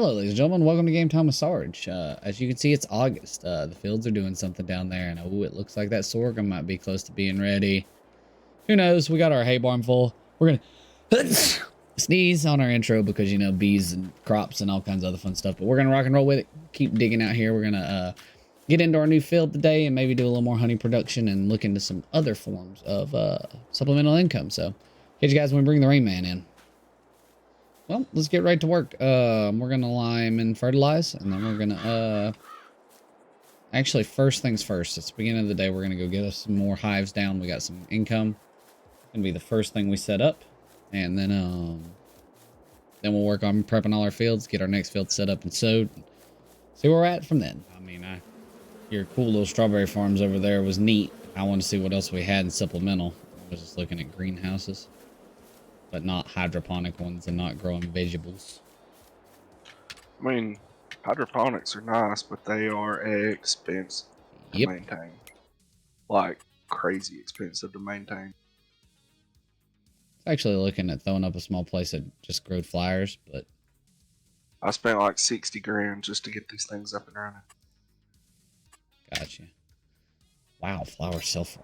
Hello, ladies and gentlemen. Welcome to Game Time with Sarge. As you can see, it's August. The fields are doing something down there, and it looks like that sorghum might be close to being ready. Who knows? We got our hay barn full. We're gonna sneeze on our intro because, you know, bees and crops and all kinds of other fun stuff. But we're gonna rock and roll with it. Keep digging out here. We're gonna get into our new field today and maybe do a little more honey production and look into some other forms of supplemental income. So, catch you guys when we bring the Rainman in. Well, let's get right to work. We're going to lime and fertilize, and then we're going to, actually, first things first. It's the beginning of the day. We're going to go get us some more hives down. We got some income. Going to be the first thing we set up, and then we'll work on prepping all our fields, get our next field set up and sowed. See where we're at from then. I mean, your cool little strawberry farms over there was neat. I wanted to see what else we had in supplemental. I was just looking at greenhouses, but not hydroponic ones and not growing vegetables. I mean, hydroponics are nice, but they are expensive to maintain. Like, crazy expensive to maintain. Actually looking at throwing up a small place that just growed flowers, but I spent like 60 grand just to get these things up and running. Gotcha. Wow, flowers sell for.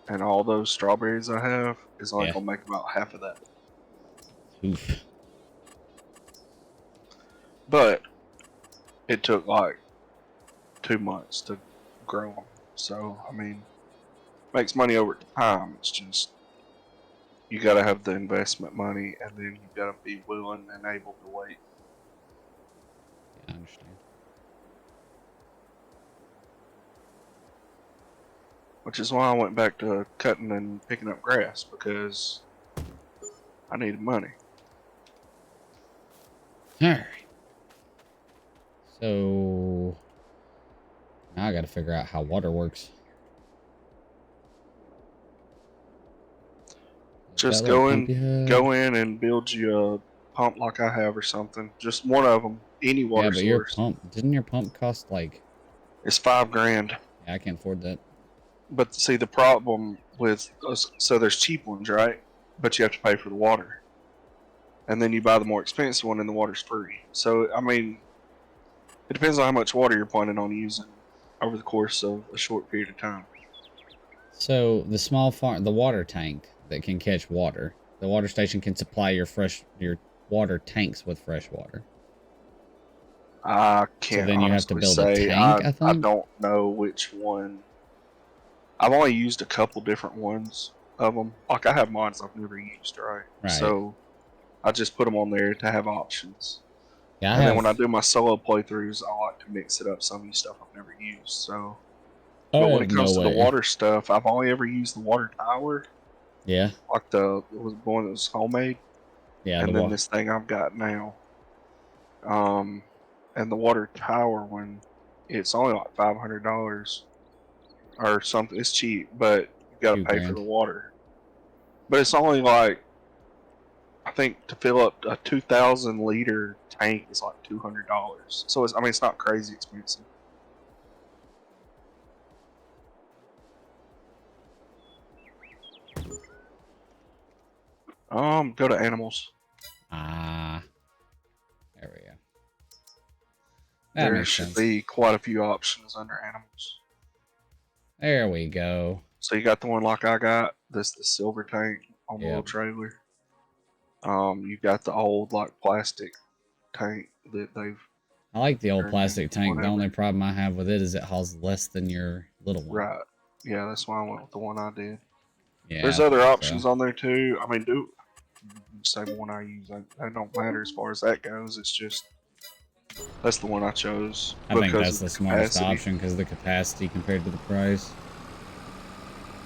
And all those strawberries I have is only gonna make about half of that. Oof. But it took like 2 months to grow them. So, I mean, makes money over time. It's just, you gotta have the investment money and then you gotta be willing and able to wait. Yeah, I understand. Which is why I went back to cutting and picking up grass, because I needed money. Alright. So now I gotta figure out how water works. Just go in and build you a pump like I have or something. Just one of them. Any water source. Yeah, but your pump, didn't your pump cost like... It's $5 grand. Yeah, I can't afford that. But see, the problem with so there's cheap ones, right? But you have to pay for the water, and then you buy the more expensive one, and the water's free. So I mean, it depends on how much water you're planning on using over the course of a short period of time. So the small farm, the water tank that can catch water, the water station can supply your water tanks with fresh water. I can't. So then you have to build a tank. I think. I don't know which one. I've only used a couple different ones of them. Like, I have mines I've never used, right? So I just put them on there to have options. Yeah. And then when I do my solo playthroughs, I like to mix it up. Some of the stuff I've never used. So, but when it comes to the water stuff, I've only ever used the water tower. Yeah. Like the one that was homemade. Yeah. And then this thing I've got now. And the water tower one, it's only like $500. Or something. It's cheap, but you gotta pay for the water. But it's only like, I think to fill up a 2,000 liter tank is like $200. So it's, I mean, it's not crazy expensive. Go to animals. There we go. There should be quite a few options under animals. There we go. So you got the one like I got, the silver tank on the little trailer. You got the old like plastic tank that they've. I like the old plastic tank. Whatever. The only problem I have with it is it hauls less than your little one. Right. Yeah, that's why I went with the one I did. Yeah. There's other options on there too. I mean, same one I use. That don't matter as far as that goes. It's just. That's the one I chose. I think that's the smartest option because of the capacity compared to the price.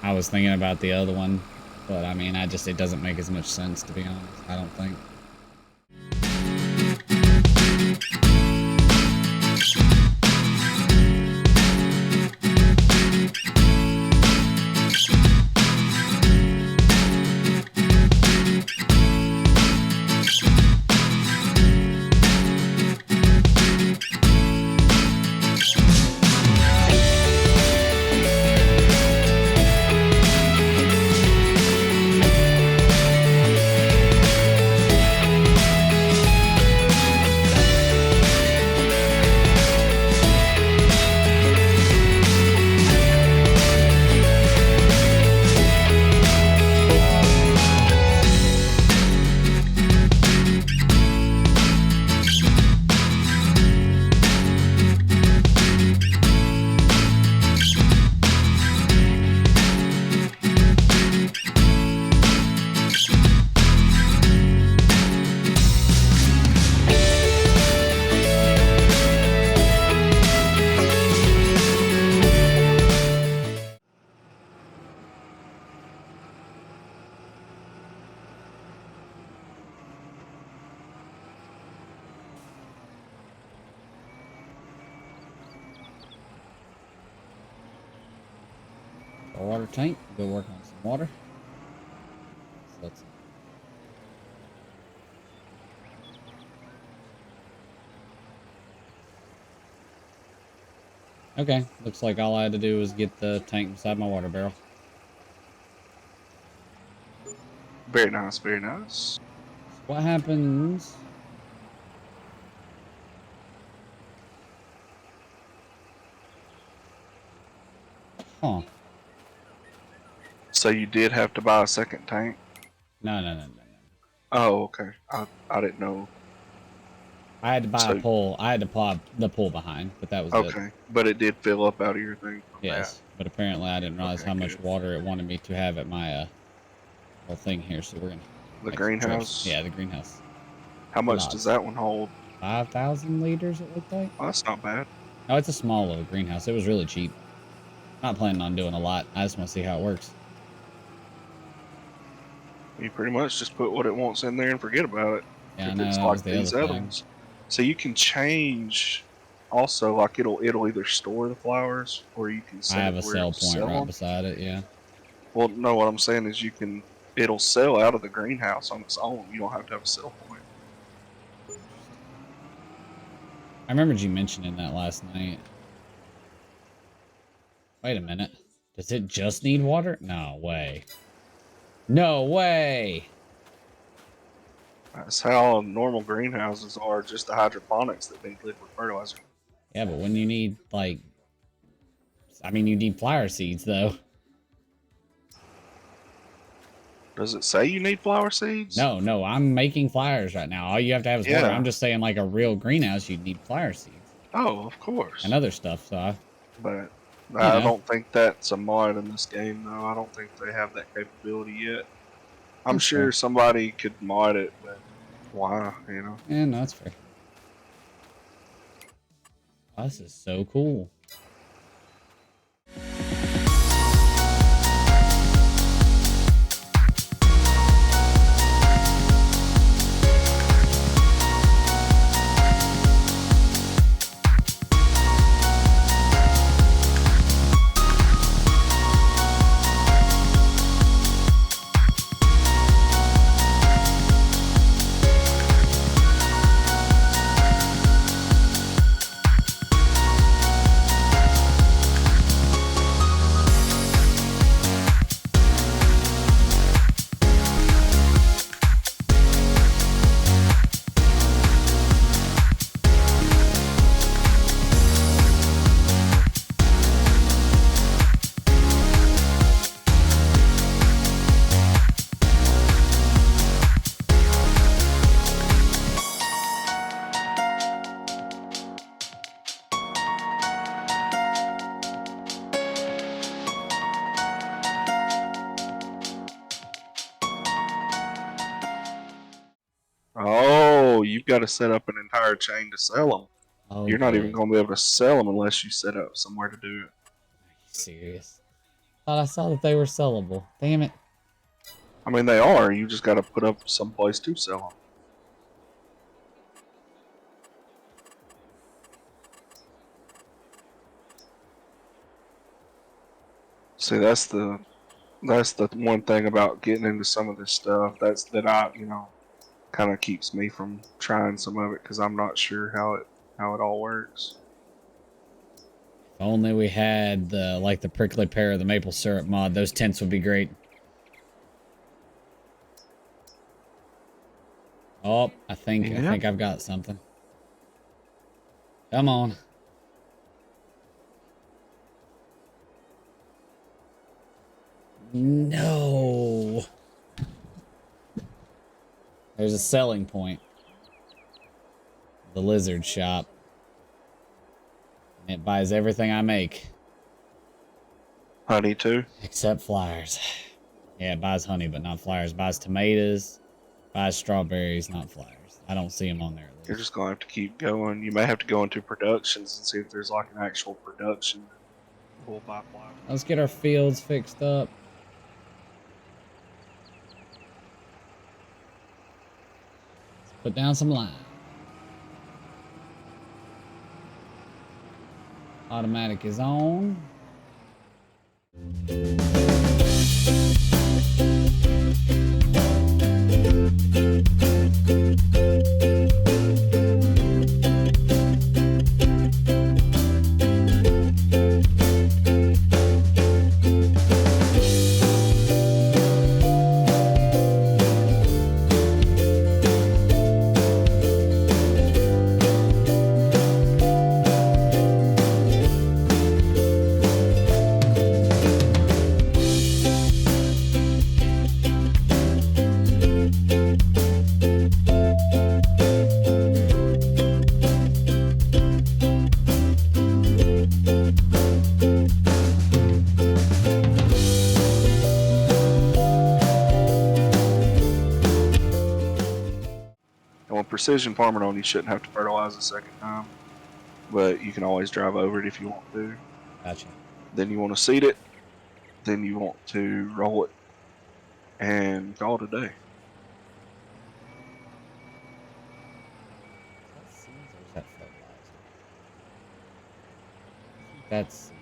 I was thinking about the other one, but I mean, it doesn't make as much sense, to be honest. I don't think. our water tank. Go work on some water. So let's. Okay, looks like all I had to do was get the tank beside my water barrel. Very nice, very nice. So what happens? Huh. So you did have to buy a second tank? No. Oh, okay. I didn't know. I had to buy a So pole. I had to plug the pole behind, but that was it. okay, but it did fill up out of your thing from that. Yes, but apparently I didn't realize Okay, how much good. water it wanted me to have at my little thing here. So we're gonna The make some trips. greenhouse. Yeah, the greenhouse. How much does Lots. that one hold? 5,000 liters. It looked like. Oh, that's not bad. Oh, it's a small little greenhouse. It was really cheap. Not planning on doing a lot. I just want to see how it works. You pretty much just put what it wants in there and forget about it. Yeah, I If know it's that was like the other these other thing. ones. So you can change also, like it'll either store the flowers or you can I set have it a where sell it'll point sell right them. beside it. Yeah. Well, no, what I'm saying is it'll sell out of the greenhouse on its own. You don't have to have a sell point. I remembered you mentioning that last night. Wait a minute. Does it just need water? No way. No way. That's how normal greenhouses are, just the hydroponics that need liquid fertilizer. Yeah, but when you need, like, I mean, you need flower seeds, though. Does it say you need flower seeds? No, I'm making flowers right now. All you have to have is water. Yeah. I'm just saying, like, a real greenhouse, you'd need flower seeds Oh, of and course. other stuff. So, But you I know. don't think that's a mod in this game, though. I don't think they have that capability yet. I'm That's fair. sure somebody could mod it, but why, Yeah, no, that's fair. Oh, this is so cool. Oh, you've got to set up an entire chain to sell them. Oh, You're not even good. going to be able to sell them unless you set up somewhere to do it. Are you serious? Thought I saw that they were sellable. Damn it. I mean, they are. You just got to put up some place to sell them. See, that's the one thing about getting into some of this stuff. That I kind of keeps me from trying some of it because I'm not sure how it all works. If only we had the prickly pear or the maple syrup mod. Those tents would be great. Oh, I think Yeah. I've got something. Come on. No. There's a selling point. The lizard shop. And it buys everything I make. Honey too. Except flyers. Yeah, it buys honey, but not flyers. It buys tomatoes. Buys strawberries, not flyers. I don't see them on there at You're least. just gonna have to keep going. You may have to go into productions and see if there's like an actual production. We'll buy flowers. Let's get our fields fixed up. Let's put down some lime. Automatic is on. precision farming on, you shouldn't have to fertilize a second time, but you can always drive over it if you want to. Gotcha. Then you want to seed it. Then you want to roll it and call it a day. Is that seeds or is that fertilizer? I think that's seeds.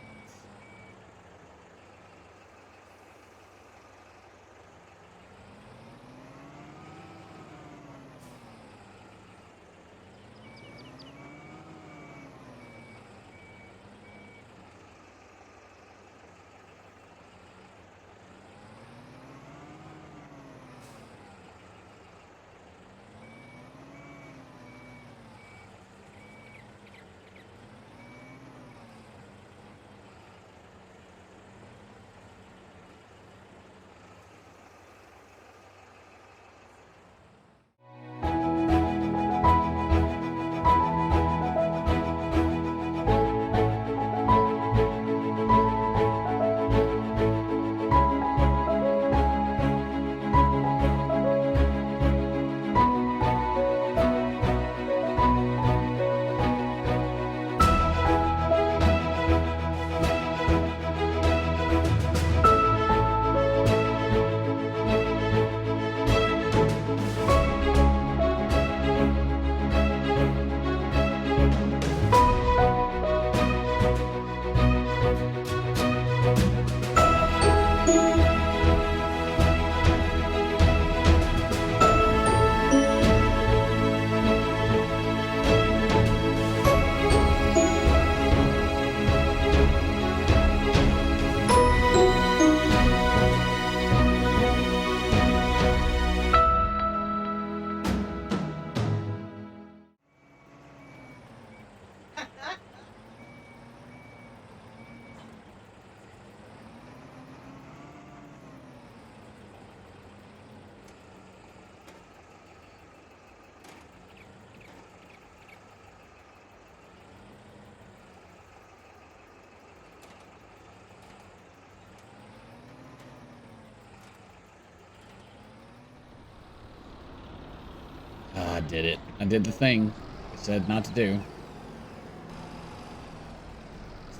I did it. I did the thing I said not to do.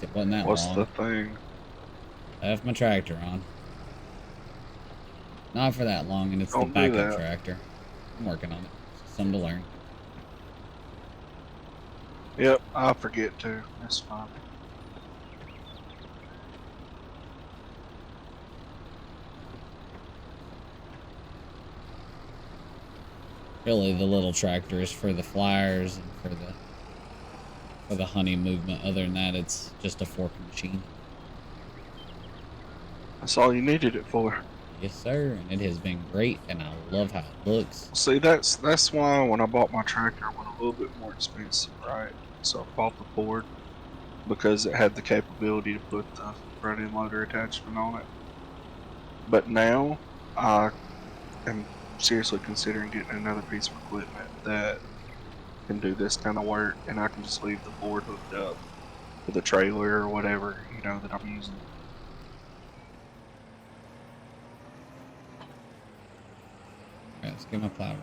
It wasn't that What's long. the thing? Left my tractor on. Not for that long, and it's Don't the do backup that. tractor. I'm working on it. It's something to learn. Yep, I forget too. That's fine. Really, the little tractor is for the flyers and for the honey movement. Other than that, it's just a forking machine. That's all you needed it for. Yes, sir. And it has been great, and I love how it looks. See, that's why when I bought my tractor, I went a little bit more expensive, right? So I bought the Ford because it had the capability to put the front end loader attachment on it. But now I am seriously considering getting another piece of equipment that can do this kind of work, and I can just leave the Ford hooked up to the trailer or whatever, you know, that I'm using. Alright, let's get my plow ready.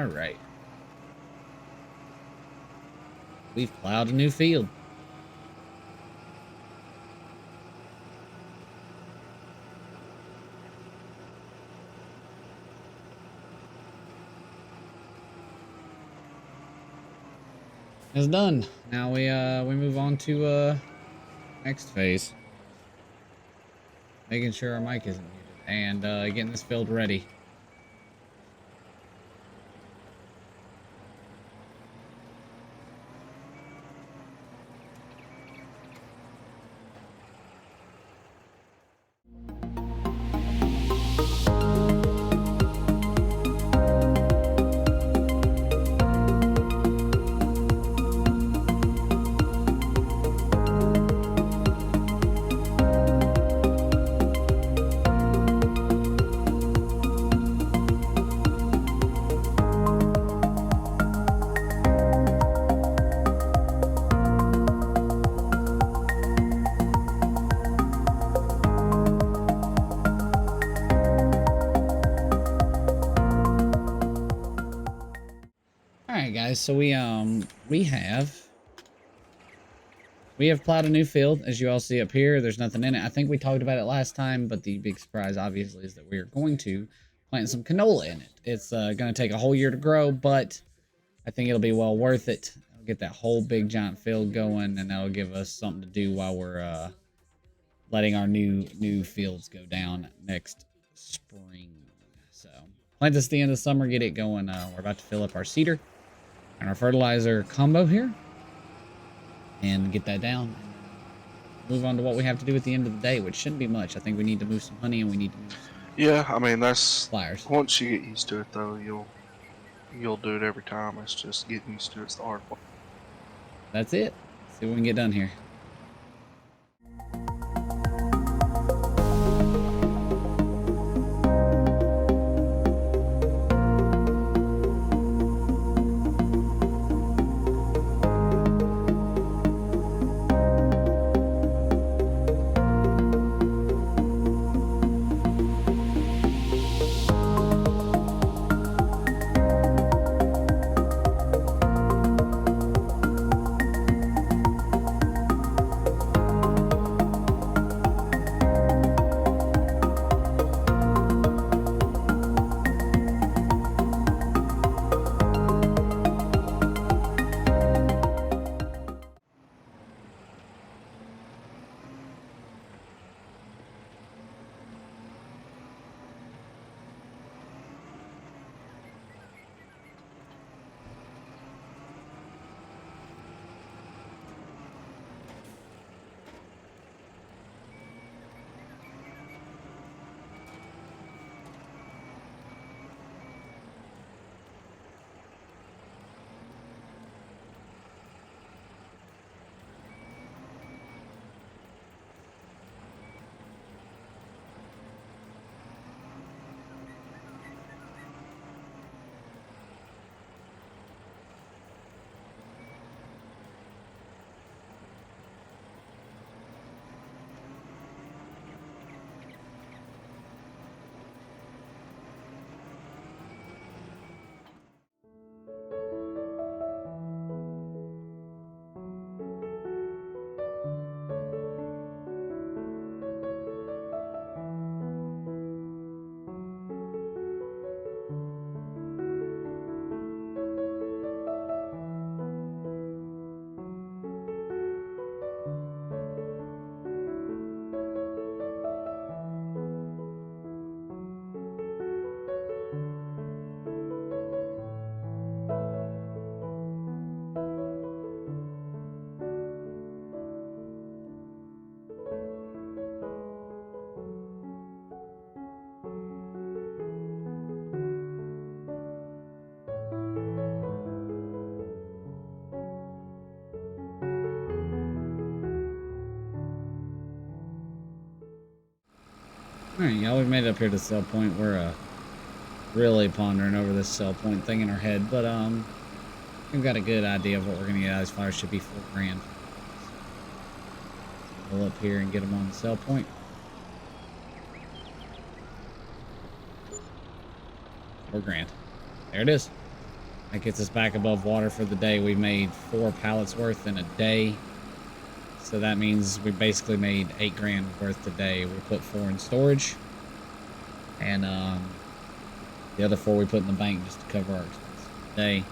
All right. We've plowed a new field. It's done. Now we move on to next phase. Making sure our mic isn't muted and getting this field ready. Alright guys, so we have plowed a new field, as you all see up here. There's nothing in it. I think we talked about it last time, but the big surprise obviously is that we are going to plant some canola in it. It's going to take a whole year to grow, but I think it'll be well worth it. I'll get that whole big giant field going, and that'll give us something to do while we're letting our new fields go down next spring. So plant this at the end of the summer, get it going. We're about to fill up our seeder and our fertilizer combo here and get that down and move on to what we have to do at the end of the day, which shouldn't be much. I think we need to move some honey and we need to move some Yeah, I mean that's pliers. once you get used to it though, you'll do it every time. It's just getting used to it's the hard part. That's it. Let's see what we can get done here. Alright, y'all, we've made it up here to the sell point. We're really pondering over this sell point thing in our head, but we've got a good idea of what we're gonna get out of these flowers. Should be $4 grand. So we'll up here and get them on the sell point. $4 grand. There it is. That gets us back above water for the day. We made 4 pallets worth in a day. So that means we basically made 8 grand worth today. We put 4 in storage. And the other 4 we put in the bank just to cover our expenses today.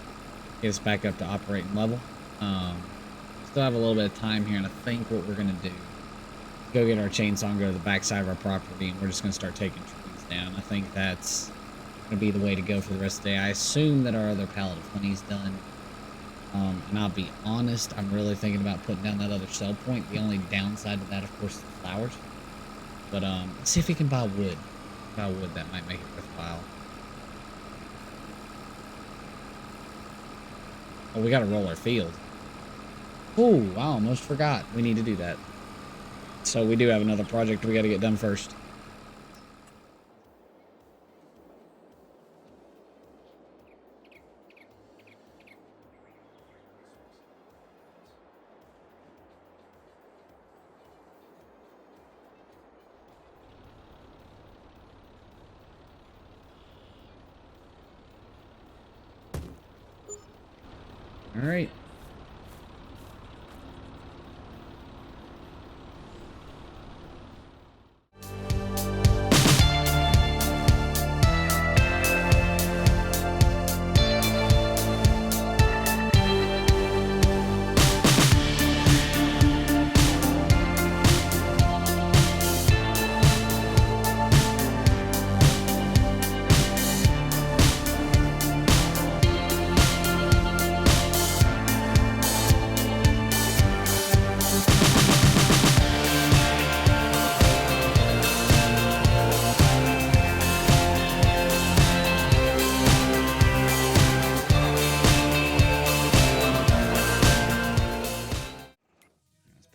Get us back up to operating level. Still have a little bit of time here, and I think what we're going to do is go get our chainsaw and go to the backside of our property, and we're just going to start taking trees down. I think that's going to be the way to go for the rest of the day. I assume that our other pallet of honey's done. And I'll be honest, I'm really thinking about putting down that other sell point. The only downside to that, of course, is the flowers. But let's see if we can buy wood. Buy wood, that might make it worthwhile. Oh, we got to roll our field. Oh, I almost forgot. We need to do that. So we do have another project we got to get done first. All right.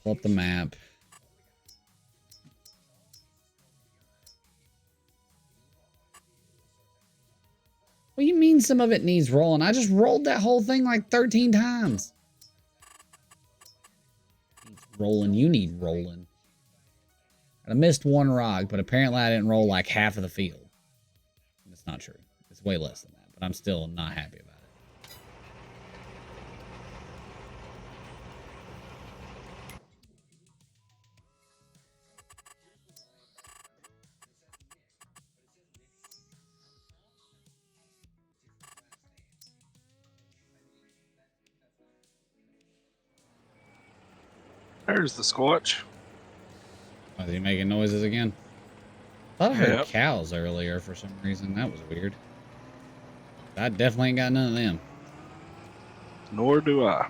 Pull up the map. What do you mean some of it needs rolling? I just rolled that whole thing like 13 times. Needs rolling. You need rolling. I missed 1 rock, but apparently I didn't roll like half of the field. That's not true. It's way less than that, but I'm still not happy about it. There's the squatch. Oh, is he making noises again? I thought I heard Yep. cows earlier for some reason. That was weird. I definitely ain't got none of them. Nor do I.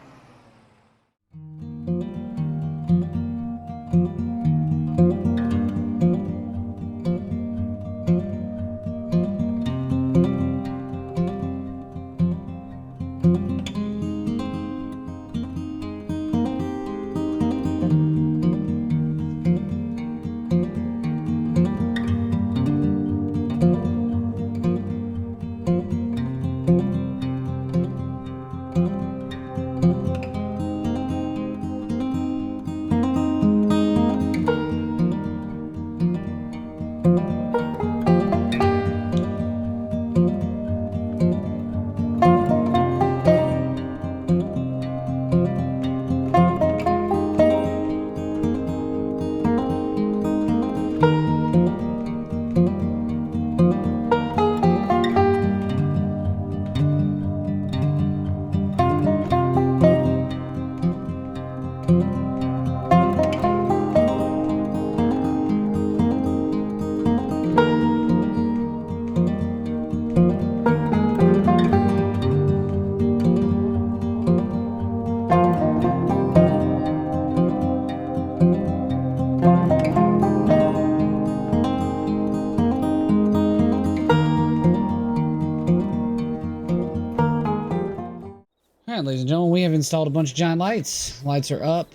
All right, ladies and gentlemen, we have installed a bunch of giant lights. Lights are up.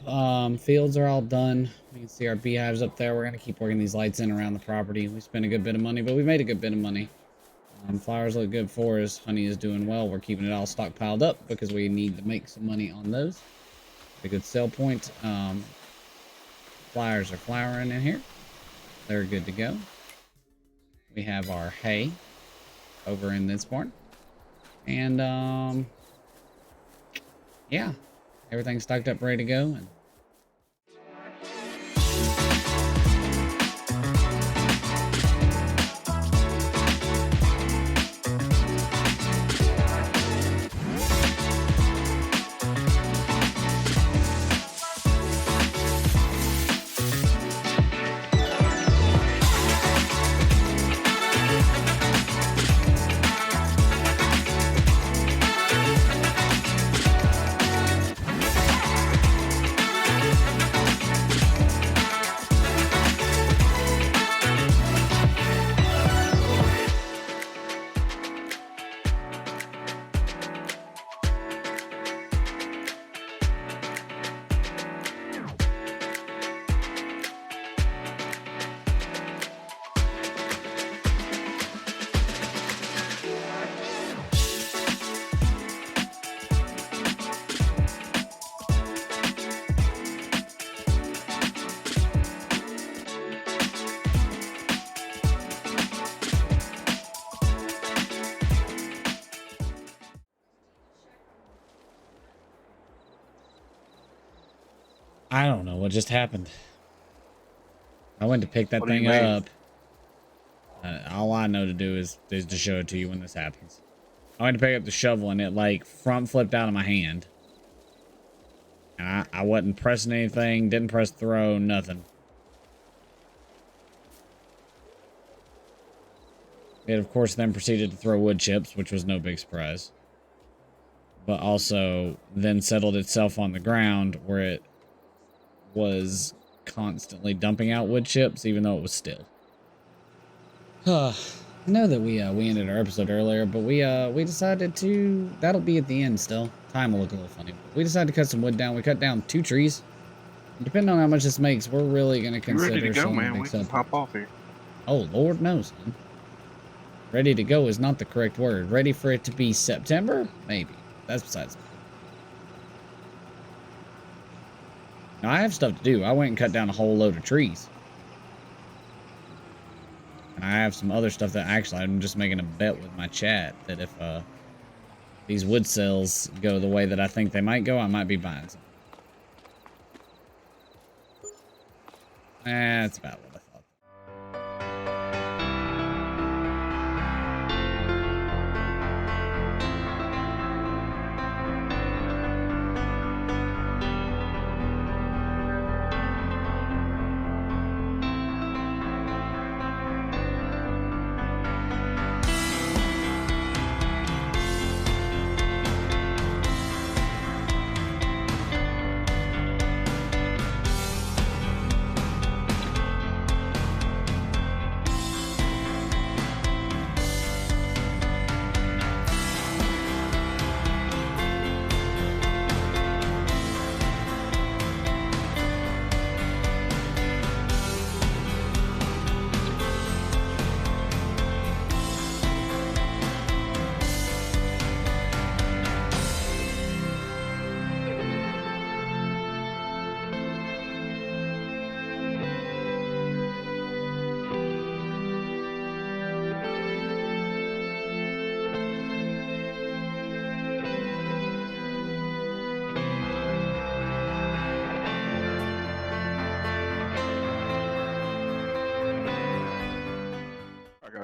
Fields are all done. You can see our beehives up there. We're going to keep working these lights in around the property. We spent a good bit of money, but we made a good bit of money. Flowers look good for us. Honey is doing well. We're keeping it all stockpiled up because we need to make some money on those. A good sell point. Flowers are flowering in here. They're good to go. We have our hay over in this barn. And yeah, everything's stocked up, ready to go. And I don't know what just happened. I went to pick that thing up. All I know to do is to show it to you when this happens. I went to pick up the shovel and it like front flipped out of my hand. And I wasn't pressing anything, didn't press throw, nothing. It of course then proceeded to throw wood chips, which was no big surprise. But also then settled itself on the ground where it was constantly dumping out wood chips, even though it was still. I know that we ended our episode earlier, but we decided to, that'll be at the end still. Time will look a little funny. But we decided to cut some wood down. We cut down 2 trees. And depending on how much this makes, we're really gonna consider. You ready to go, man? We can hop off here. Oh Lord knows, man. Ready to go is not the correct word. Ready for it to be September? Maybe. That's besides me. Now I have stuff to do. I went and cut down a whole load of trees. And I have some other stuff that actually I'm just making a bet with my chat that if these wood sales go the way that I think they might go, I might be buying some. That's about what I thought.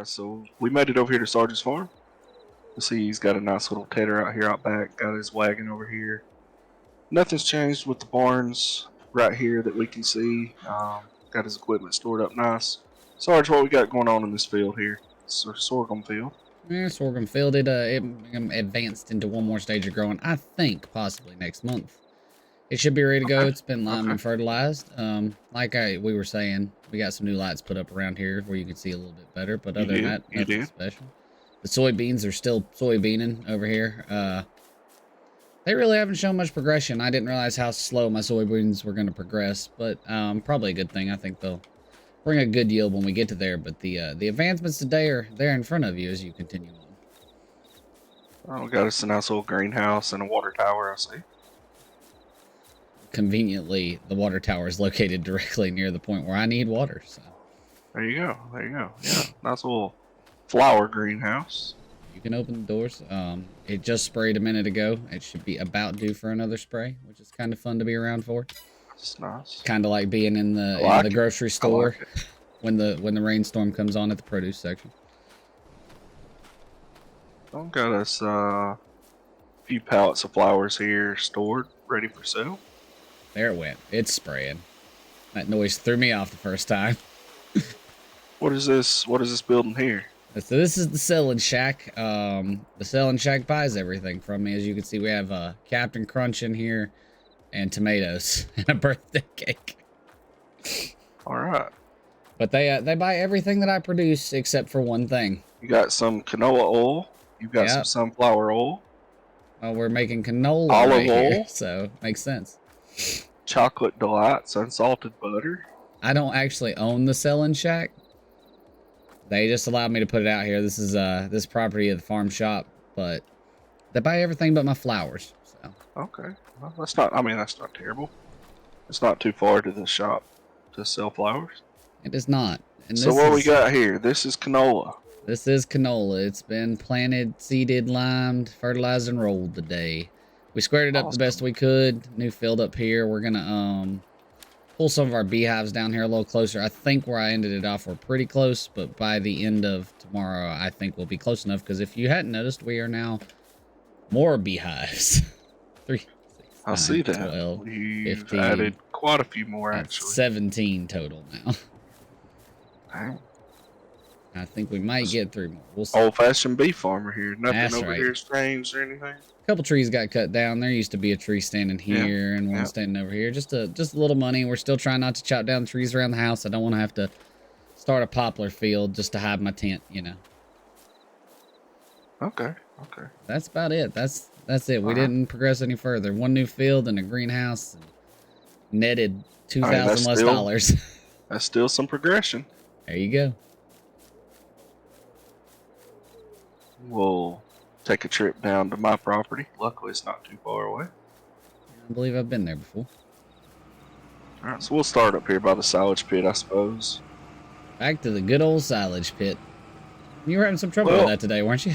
So we made it over here to Sarge's farm. You see he's got a nice little tedder out here out back, got his wagon over here. Nothing's changed with the barns right here that we can see. Got his equipment stored up nice. Sarge, what we got going on in this field here? It's a sorghum field. Yeah, sorghum field. It advanced into one more stage of growing. I think possibly next month. It should be ready to go. It's been limed and fertilized. Like we were saying, we got some new lights put up around here where you can see a little bit better. But other than that, nothing special. The soybeans are still soybeaning over here. They really haven't shown much progression. I didn't realize how slow my soybeans were going to progress, but probably a good thing. I think they'll bring a good yield when we get to there. But the advancements today are there in front of you as you continue on. Oh, we got us a nice little greenhouse and a water tower, I see. Conveniently, the water tower is located directly near the point where I need water. So there you go. There you go. Yeah, nice little flower greenhouse. You can open the doors. It just sprayed a minute ago. It should be about due for another spray, which is kind of fun to be around for. That's nice. Kind of like being in I the like it. grocery I store like it. when the rainstorm comes on at the produce section. I've got us a few pallets of flowers here stored, ready for sale. There it went. It's spraying. That noise threw me off the first time. What is this? What is this building here? So this is the selling shack. The selling shack buys everything from me. As you can see, we have Captain Crunch in here and tomatoes and a birthday cake. All right. But they buy everything that I produce except for one thing. You got some canola oil. You got some Yep. sunflower oil. Well, we're making canola Olive right here, oil. so makes sense. Chocolate delights, unsalted butter. I don't actually own the selling shack. They just allowed me to put it out here. This is this property of the farm shop, but they buy everything but my flowers. So Okay. Well, that's not. I mean, that's not terrible. It's not too far to the shop to sell flowers. it is not. And So what we got here? This is canola. This is canola. It's been planted, seeded, limed, fertilized, and rolled today. We squared it up the best we could. New field up here. We're gonna pull some of our beehives down here a little closer. I think where I ended it off, we're pretty close, but by the end of tomorrow, I think we'll be close enough. Because if you hadn't noticed, we are now more beehives. 3, 6, I 9, see that. 12, You've 15. added quite a few more That's actually. 17 total now. Dang. I think we might get 3 more. We'll see. Old-fashioned bee farmer here. Nothing That's over right. here strange or anything. A couple trees got cut down. There used to be a tree standing here and one standing over here. Just a little money. We're still trying not to chop down trees around the house. I don't want to have to start a poplar field just to hide my tent, you know. Okay. Okay. That's about it. That's it. We didn't progress any further. One new field and a greenhouse and netted $2,000 less dollars. That's still some progression. There you go. We'll take a trip down to my property. Luckily, it's not too far away. I believe I've been there before. All right, so we'll start up here by the silage pit, I suppose. Back to the good old silage pit. You were having some trouble with that today, weren't you?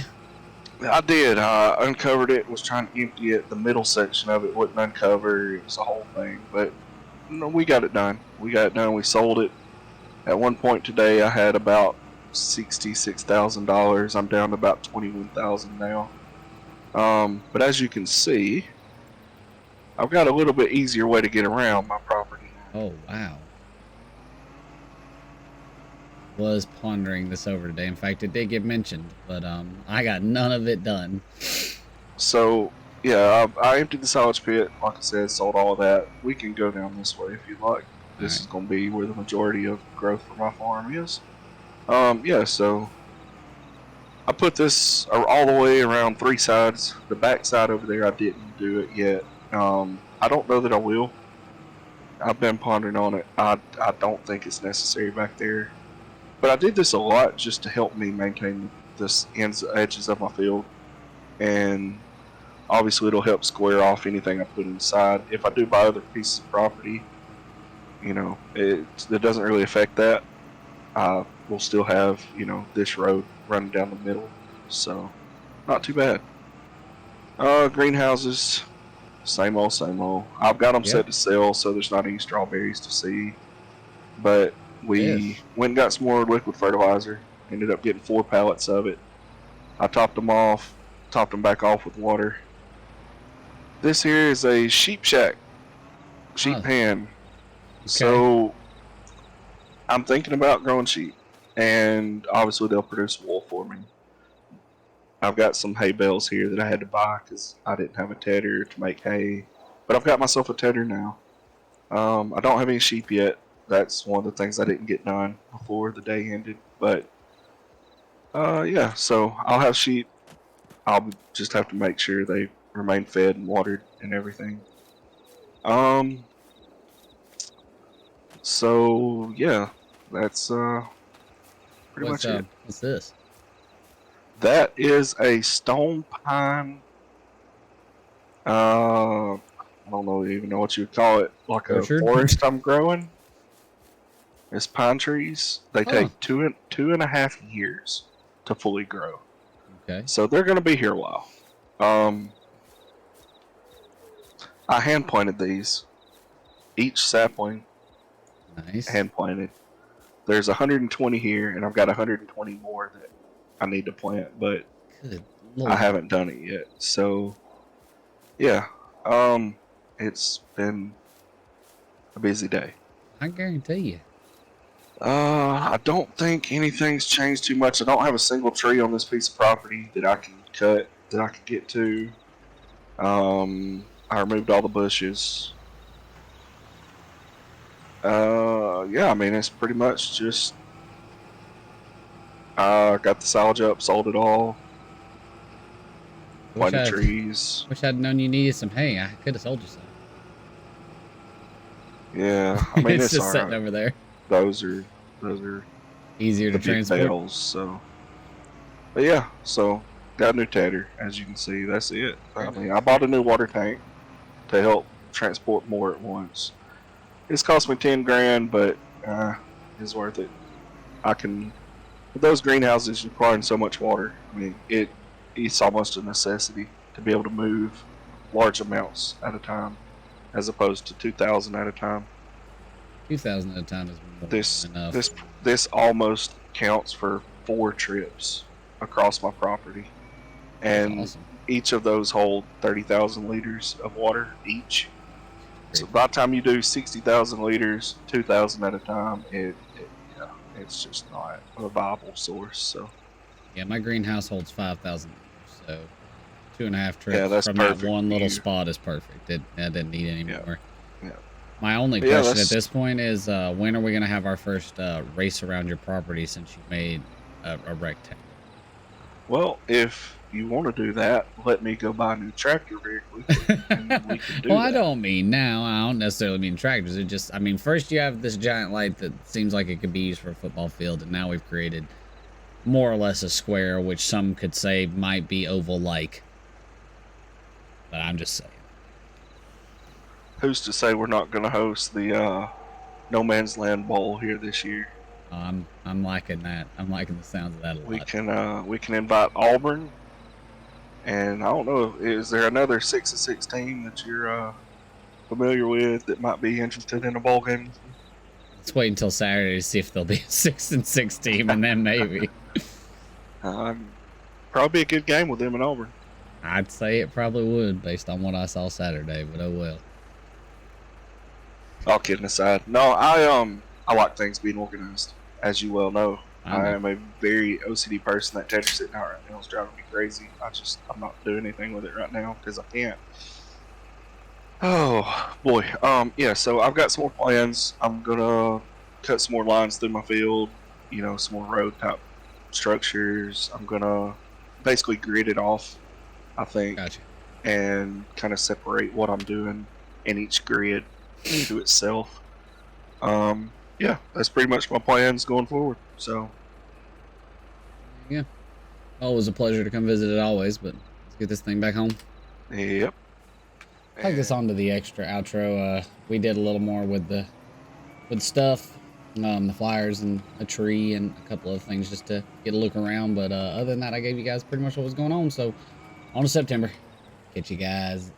I did. I uncovered it, was trying to empty it. The middle section of it wouldn't uncover. It was a whole thing. But no, we got it done. We sold it. At one point today, I had about $66,000. I'm down to about $21,000 now. But as you can see, I've got a little bit easier way to get around my property. Oh, wow. Was pondering this over today. In fact, it did get mentioned, but I got none of it done. So, yeah, I emptied the silage pit. Like I said, sold all that. We can go down this way if you'd like. This is going to be where the majority of growth for my farm is. Yeah, so I put this all the way around 3 sides. The back side over there, I didn't do it yet. I don't know that I will. I've been pondering on it. I don't think it's necessary back there. But I did this a lot just to help me maintain the edges of my field. And obviously it'll help square off anything I put inside. If I do buy other pieces of property, you know, it doesn't really affect that. We'll still have, you know, this road running down the middle. So, not too bad. Greenhouses, same old, same old. I've got them set to sell, so there's not any strawberries to see. But we went and got some more liquid fertilizer. Ended up getting 4 pallets of it. I topped them back off with water. This here is a sheep shack, sheep pen. Okay. So I'm thinking about growing sheep, and obviously they'll produce wool for me. I've got some hay bales here that I had to buy because I didn't have a tedder to make hay, but I've got myself a tedder now. I don't have any sheep yet. That's one of the things I didn't get done before the day ended. But yeah, so I'll have sheep. I'll just have to make sure they remain fed and watered and everything. So yeah, that's pretty much it. What's this? That is a stone pine. I don't even know what you would call it. Like a forest I'm growing. It's pine trees. They take 2.5 years to fully grow. Okay. So they're going to be here a while. I hand planted these. Each sapling Nice. hand planted. There's 120 here, and I've got 120 more that I need to plant, but Good I Lord. haven't done it yet. So yeah, it's been a busy day. I guarantee you. I don't think anything's changed too much. I don't have a single tree on this piece of property that I can cut, that I can get to. I removed all the bushes. Yeah, I mean, it's pretty much just, got the silage up, sold it all, Wish planted I trees. wish I'd known you needed some hay. I could have sold you some. Yeah, I mean, It's it's just sitting alright. over there. Those are Easier to the big transport. bales, so. But yeah, so got a new tater, as you can see. That's it. Very I mean, nice. I bought a new water tank to help transport more at once. It's cost me 10 grand, but it's worth it. I can, with those greenhouses requiring so much water, I mean, it's almost a necessity to be able to move large amounts at a time, as opposed to 2,000 at a time. 2,000 at a time is more This than enough. this this almost counts for 4 trips across my property, That's and awesome. each of those hold 30,000 liters of water each. So Great. by the time you do 60,000 liters, 2,000 at a time, yeah, it's just not a viable source. So Yeah, my greenhouse holds 5,000 liters, so 2.5 yeah, trips that's from that perfect one for little you. spot is perfect. I didn't need any Yeah, more. yeah, My only but yeah. question at That's this point is when are we going to have our first race around your property since you made a rectangle? well, if you want to do that, let me go buy a new tractor very quickly, and we can Well, do I that. don't mean now. I don't necessarily mean tractors. It just, I mean, first you have this giant light that seems like it could be used for a football field, and now we've created more or less a square, which some could say might be oval-like. But I'm just saying. Who's to say we're not going to host the No Man's Land Bowl here this year? I'm liking that. I'm liking the sounds of that a lot. We can invite Auburn, and I don't know. Is there another 6-6 team that you're familiar with that might be interested in a bowl game with me? Let's wait until Saturday to see if there'll be a 6-6 team, and then maybe. Probably a good game with them in Auburn. I'd say it probably would, based on what I saw Saturday. But oh well. All kidding aside, no, I like things being organized, as you well know. I I know. am a very OCD person. That tater sitting out right now is driving me crazy. I'm not doing anything with it right now because I can't. Oh boy. Yeah. So I've got some more plans. I'm gonna cut some more lines through my field. You know, some more road type structures. I'm gonna basically grid it off, I think, Gotcha. and kind of separate what I'm doing in each grid to itself. Yeah, that's pretty much my plans going forward. So Yeah. Always a pleasure to come visit it always, but let's get this thing back home. yep. Take this on to the extra outro. We did a little more with the stuff, the flyers and a tree and a couple of things just to get a look around. But other than that, I gave you guys pretty much what was going on. So on to September. Catch you guys